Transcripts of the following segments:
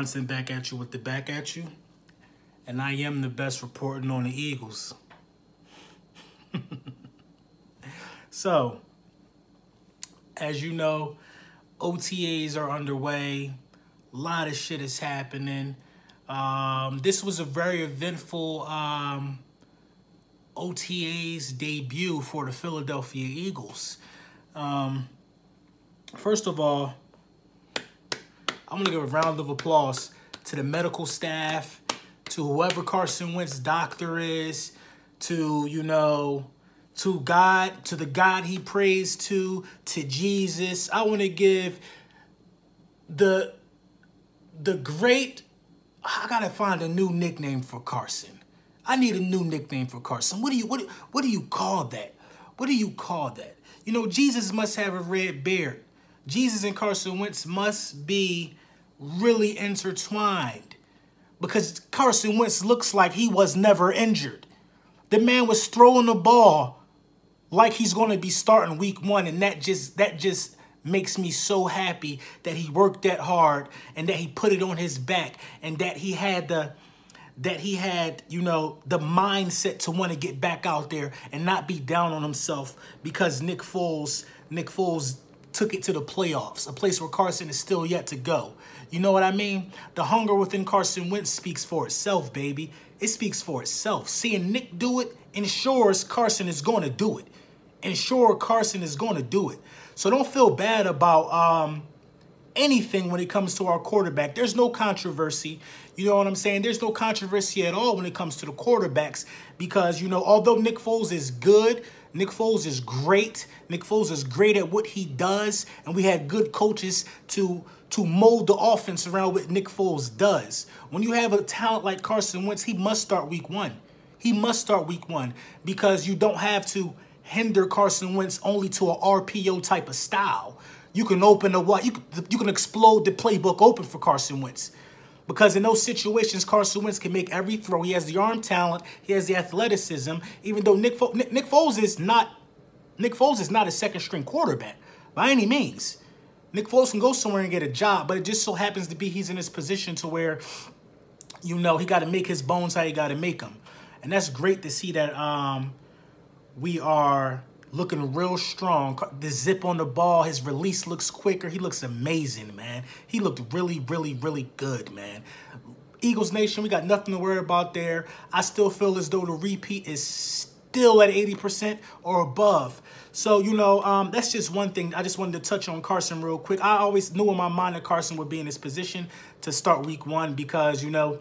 Bronson back at you with the back at you. And I am the best reporting on the Eagles. So, as you know, OTAs are underway. A lot of shit is happening. This was a very eventful OTAs debut for the Philadelphia Eagles. First of all, I'm going to give a round of applause to the medical staff, to whoever Carson Wentz doctor is, to, you know, to God, to the God he prays to Jesus. I want to give the great, I got to find a new nickname for Carson. I need a new nickname for Carson. What do you call that? What do you call that? You know, Jesus must have a red beard. Jesus and Carson Wentz must be really intertwined because Carson Wentz looks like he was never injured. The man was throwing the ball like he's going to be starting week 1, and that just makes me so happy that he worked that hard and that he put it on his back and that he had you know, the mindset to want to get back out there and not be down on himself because Nick Foles took it to the playoffs, a place where Carson is still yet to go. You know what I mean? The hunger within Carson Wentz speaks for itself, baby. It speaks for itself. Seeing Nick do it ensures Carson is going to do it. Ensure Carson is going to do it. So don't feel bad about anything when it comes to our quarterback. There's no controversy. You know what I'm saying? There's no controversy at all when it comes to the quarterbacks because, you know, although Nick Foles is good, Nick Foles is great. Nick Foles is great at what he does, and we had good coaches to mold the offense around what Nick Foles does. When you have a talent like Carson Wentz, he must start week 1. He must start week 1 because you don't have to hinder Carson Wentz only to a RPO type of style. You can open the what? You can explode the playbook open for Carson Wentz. Because in those situations, Carson Wentz can make every throw. He has the arm talent. He has the athleticism. Even though Nick Foles is not a second-string quarterback by any means. Nick Foles can go somewhere and get a job, but it just so happens to be he's in this position to where, you know, he got to make his bones how you got to make them. And that's great to see that we are looking real strong. The zip on the ball, his release looks quicker. He looks amazing, man. He looked really, really, really good, man. Eagles Nation, we got nothing to worry about there. I still feel as though the repeat is still at 80% or above. So, you know, that's just one thing. I just wanted to touch on Carson real quick. I always knew in my mind that Carson would be in this position to start week 1 because, you know,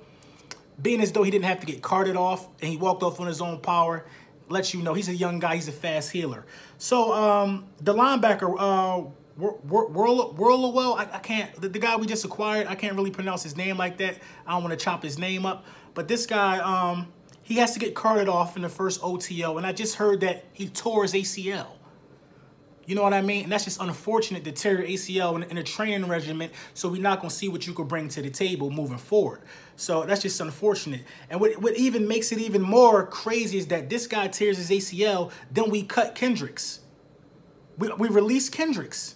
being as though he didn't have to get carted off and he walked off on his own power, lets you know he's a young guy. He's a fast healer. So the linebacker, Worrilow, I can't, the guy we just acquired, I can't really pronounce his name like that. I don't want to chop his name up. But this guy, he has to get carted off in the first OTO. And I just heard that he tore his ACL. You know what I mean? And that's just unfortunate to tear your ACL in a training regimen. So we're not going to see what you could bring to the table moving forward. So that's just unfortunate. And what even makes it even more crazy is that this guy tears his ACL, then we cut Kendricks. We release Kendricks.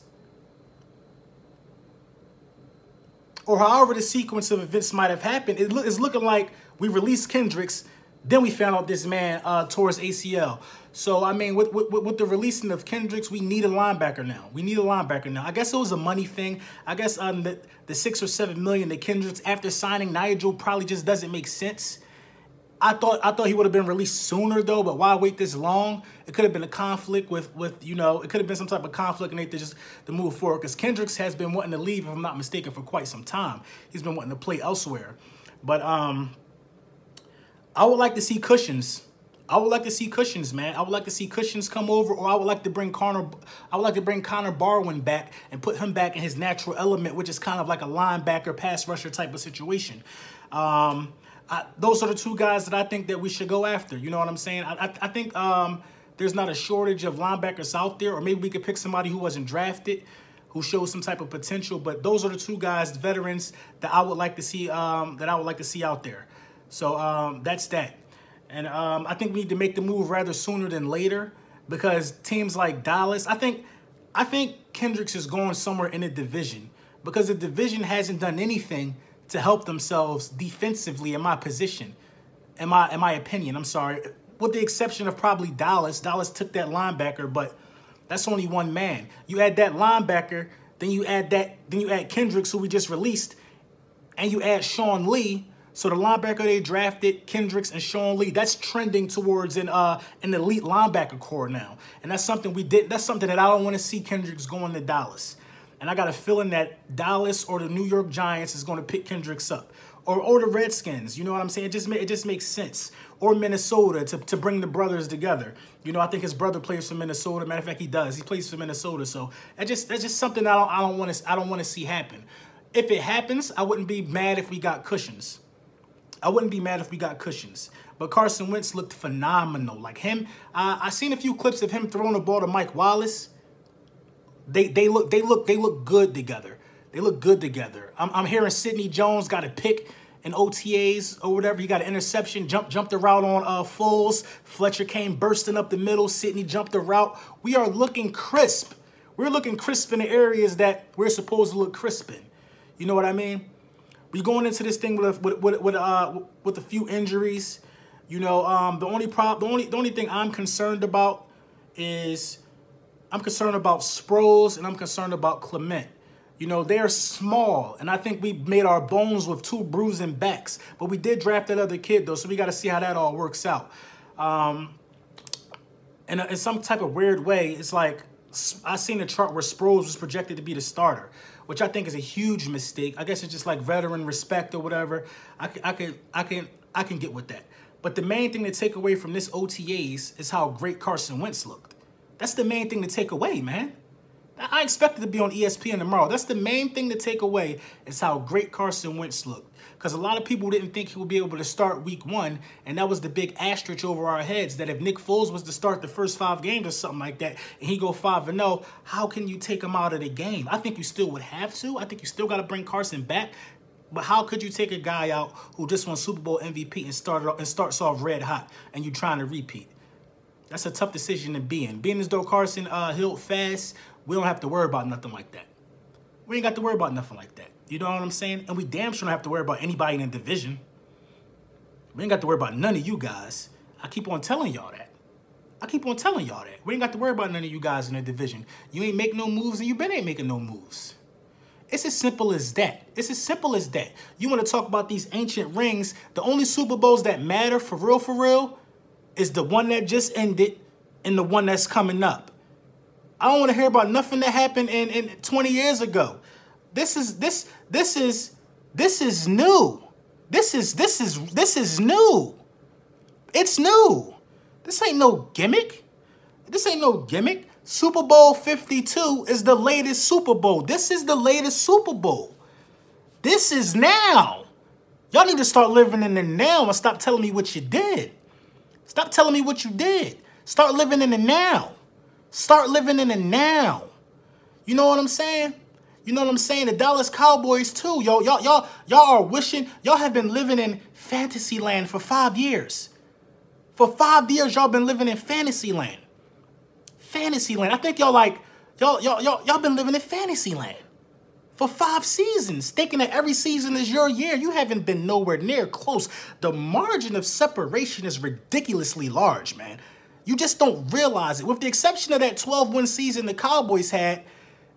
Or however the sequence of events might have happened, it's looking like we released Kendricks, then we found out this man tore his ACL. So, I mean, with the releasing of Kendricks, we need a linebacker now. We need a linebacker now. I guess it was a money thing. I guess the $6 or $7 million that Kendricks, after signing Nigel, probably just doesn't make sense. I thought he would have been released sooner, though, but why wait this long? It could have been a conflict with you know, it could have been some type of conflict and they just to move forward. Because Kendricks has been wanting to leave, if I'm not mistaken, for quite some time. He's been wanting to play elsewhere. But I would like to see Cushions. I would like to see Cushions, man. I would like to see Cushions come over, or I would like to bring Connor Barwin back and put him back in his natural element, which is kind of like a linebacker, pass rusher type of situation. Those are the two guys that I think that we should go after. You know what I'm saying? I think there's not a shortage of linebackers out there, or maybe we could pick somebody who wasn't drafted, who shows some type of potential. But those are the two guys, the veterans, that I would like to see. Out there. So that's that. And I think we need to make the move rather sooner than later, because teams like Dallas, I think Kendricks is going somewhere in the division, because the division hasn't done anything to help themselves defensively in my position, in my opinion. I'm sorry, with the exception of probably Dallas. Dallas took that linebacker, but that's only one man. You add that linebacker, then you add Kendrick, who we just released, and you add Sean Lee. So the linebacker they drafted, Kendricks and Sean Lee, that's trending towards an elite linebacker core now. And that's something we did. That's something that I don't want to see Kendricks going to Dallas. And I got a feeling that Dallas or the New York Giants is going to pick Kendricks up. Or the Redskins, you know what I'm saying? It just makes sense. Or Minnesota to bring the brothers together. You know, I think his brother plays for Minnesota. Matter of fact, he does. He plays for Minnesota. So that's just something I don't want to see happen. If it happens, I wouldn't be mad if we got cushions. I wouldn't be mad if we got cushions. But Carson Wentz looked phenomenal. Like him, I seen a few clips of him throwing the ball to Mike Wallace. They look good together. They look good together. I'm hearing Sidney Jones got a pick in OTAs or whatever. He got an interception, jumped the route on Foles. Fletcher came bursting up the middle. Sidney jumped the route. We are looking crisp. We're looking crisp in the areas that we're supposed to look crisp in. You know what I mean? We're going into this thing with a few injuries. You know, the only thing I'm concerned about is I'm concerned about Sproles and I'm concerned about Clement. You know, they're small, and I think we made our bones with 2 bruising backs. But we did draft that other kid, though, so we got to see how that all works out. And in some type of weird way, it's like I seen a chart where Sproles was projected to be the starter, which I think is a huge mistake. I guess it's just like veteran respect or whatever. I can get with that. But the main thing to take away from this OTAs is how great Carson Wentz looked. That's the main thing to take away, man. I expected to be on ESPN tomorrow. That's the main thing to take away is how great Carson Wentz looked. Because a lot of people didn't think he would be able to start week 1, and that was the big asterisk over our heads, that if Nick Foles was to start the first 5 games or something like that, and he go 5-0, how can you take him out of the game? I think you still would have to. I think you still got to bring Carson back. But how could you take a guy out who just won Super Bowl MVP and starts off red hot, and you trying to repeat? That's a tough decision to be in. Being as though Carson healed fast, we don't have to worry about nothing like that. We ain't got to worry about nothing like that. You know what I'm saying? And we damn sure don't have to worry about anybody in the division. We ain't got to worry about none of you guys. I keep on telling y'all that. We ain't got to worry about none of you guys in the division. You ain't make no moves, and you been ain't making no moves. It's as simple as that. It's as simple as that. You want to talk about these ancient rings, the only Super Bowls that matter for real, is the one that just ended and the one that's coming up. I don't want to hear about nothing that happened in 20 years ago. This is new. This is new. It's new. This ain't no gimmick. Super Bowl 52 is the latest Super Bowl. This is the latest Super Bowl. This is now. Y'all need to start living in the now and stop telling me what you did. Stop telling me what you did. Start living in the now. Start living in the now. You know what I'm saying? You know what I'm saying? The Dallas Cowboys too. Y'all are wishing. Y'all have been living in fantasy land for 5 years. For 5 years, y'all been living in fantasy land. Fantasy land. I think y'all been living in fantasy land for 5 seasons, thinking that every season is your year. You haven't been nowhere near close. The margin of separation is ridiculously large, man. You just don't realize it. With the exception of that 12-win season the Cowboys had,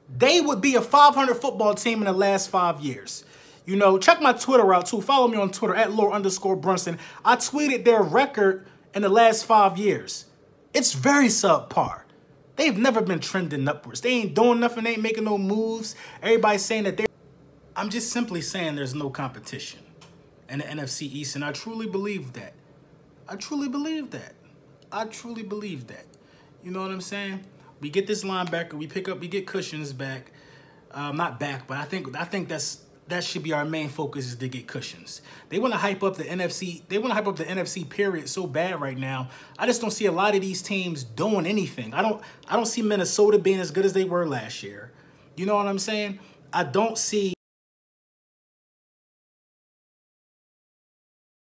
they would be a 500 football team in the last 5 years. You know, check my Twitter out too. Follow me on Twitter at @Lord_Brunson. I tweeted their record in the last 5 years. It's very subpar. They've never been trending upwards. They ain't doing nothing. They ain't making no moves. Everybody's saying that they're... I'm just simply saying there's no competition in the NFC East, and I truly believe that. I truly believe that. You know what I'm saying? We get this linebacker. We get cushions back. Not back, but I think that should be our main focus, is to get cushions. They want to hype up the NFC. They want to hype up the NFC period so bad right now. I just don't see a lot of these teams doing anything. I don't see Minnesota being as good as they were last year. You know what I'm saying? I don't see